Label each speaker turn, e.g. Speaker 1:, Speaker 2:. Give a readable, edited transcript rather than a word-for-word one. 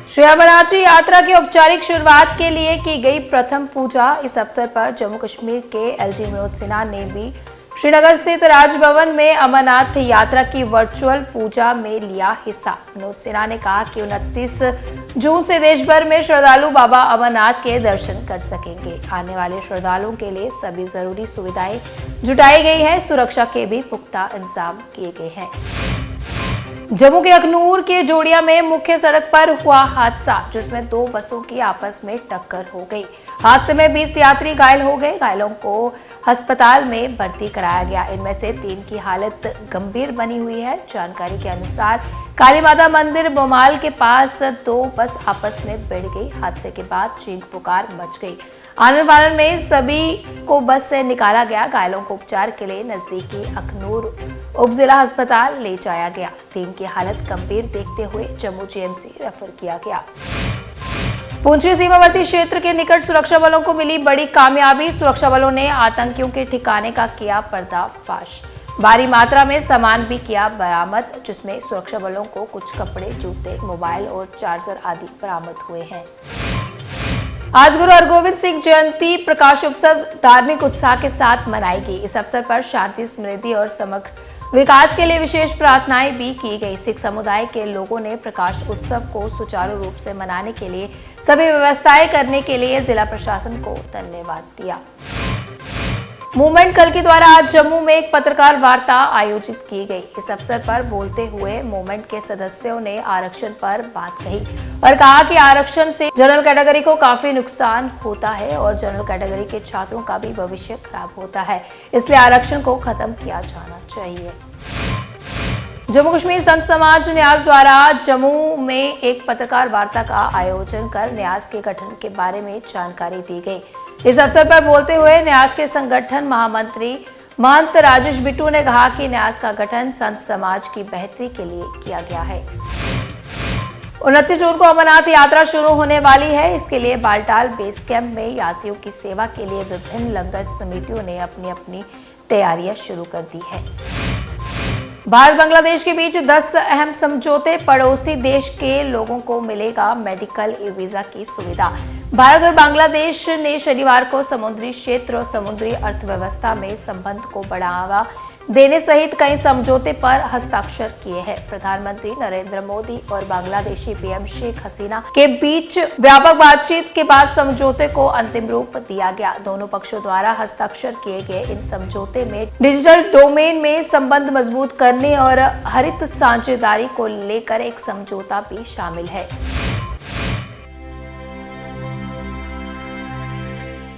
Speaker 1: श्री अमरनाथ जी यात्रा की औपचारिक शुरुआत के लिए की गई प्रथम पूजा। इस अवसर पर जम्मू कश्मीर के एलजी मनोज सिन्हा ने भी श्रीनगर स्थित राजभवन में अमरनाथ यात्रा की वर्चुअल पूजा में लिया हिस्सा। मनोज सिन्हा ने कहा कि 29 जून से देश भर में श्रद्धालु बाबा अमरनाथ के दर्शन कर सकेंगे। आने वाले श्रद्धालुओं के लिए सभी जरूरी सुविधाएं जुटाई गई है। सुरक्षा के भी पुख्ता इंतजाम किए गए हैं। जम्मू के अखनूर के जोड़िया में मुख्य सड़क पर हुआ हादसा, जिसमें दो बसों की आपस में टक्कर हो गई। हादसे में 20 यात्री घायल हो गए। घायलों को अस्पताल में भर्ती कराया गया। इनमें से 3 की हालत गंभीर बनी हुई है। जानकारी के अनुसार काली माता मंदिर बोमाल के पास 2 बस आपस में भिड़ गई। हादसे के बाद चीख पुकार मच गई। आनन फानन में सभी को बस से निकाला गया। घायलों को उपचार के लिए नजदीकी अखनूर उप जिला अस्पताल ले जाया गया। 3 की हालत गंभीर देखते हुए जम्मू जेएमसी रेफर किया गया। पुंछ सीमावर्ती क्षेत्र के निकट सुरक्षा बलों को मिली बड़ी कामयाबी। सुरक्षा बलों ने आतंकियों के ठिकाने का किया पर्दाफाश। भारी मात्रा में सामान भी किया बरामद, जिसमें सुरक्षा बलों को कुछ कपड़े, जूते, मोबाइल और चार्जर आदि बरामद हुए हैं। आज गुरु हरगोविंद सिंह जयंती प्रकाश उत्सव धार्मिक उत्साह के साथ मनाई गई। इस अवसर पर शांति, समृद्धि और समग्र विकास के लिए विशेष प्रार्थनाएं भी की गई। सिख समुदाय के लोगों ने प्रकाश उत्सव को सुचारू रूप से मनाने के लिए सभी व्यवस्थाएं करने के लिए जिला प्रशासन को धन्यवाद दिया। मूवमेंट कल्की द्वारा आज जम्मू में एक पत्रकार वार्ता आयोजित की गई। इस अवसर पर बोलते हुए मूवमेंट के सदस्यों ने आरक्षण पर बात कही और कहा कि आरक्षण से जनरल कैटेगरी को काफी नुकसान होता है और जनरल कैटेगरी के छात्रों का भी भविष्य खराब होता है, इसलिए आरक्षण को खत्म किया जाना चाहिए। जम्मू कश्मीर संत समाज न्यास द्वारा जम्मू में एक पत्रकार वार्ता का आयोजन कर न्यास के गठन के बारे में जानकारी दी गई। इस अवसर पर बोलते हुए न्यास के संगठन महामंत्री महंत राजेश बिट्टू ने कहा कि न्यास का गठन संत समाज की बेहतरी के लिए किया गया है। 29 जून को अमरनाथ यात्रा शुरू होने वाली है। इसके लिए बालटाल बेस कैंप में यात्रियों की सेवा के लिए विभिन्न लंगर समितियों ने अपनी अपनी तैयारियां शुरू कर दी है। भारत बांग्लादेश के बीच 10 अहम समझौते। पड़ोसी देश के लोगों को मिलेगा मेडिकल ई वीजा की सुविधा। भारत और बांग्लादेश ने शनिवार को समुद्री क्षेत्र और समुद्री अर्थव्यवस्था में संबंध को बढ़ावा देने सहित कई समझौते पर हस्ताक्षर किए हैं। प्रधानमंत्री नरेंद्र मोदी और बांग्लादेशी पीएम शेख हसीना के बीच व्यापक बातचीत के बाद समझौते को अंतिम रूप दिया गया। दोनों पक्षों द्वारा हस्ताक्षर किए गए इन समझौते में डिजिटल डोमेन में संबंध मजबूत करने और हरित साझेदारी को लेकर एक समझौता भी शामिल है।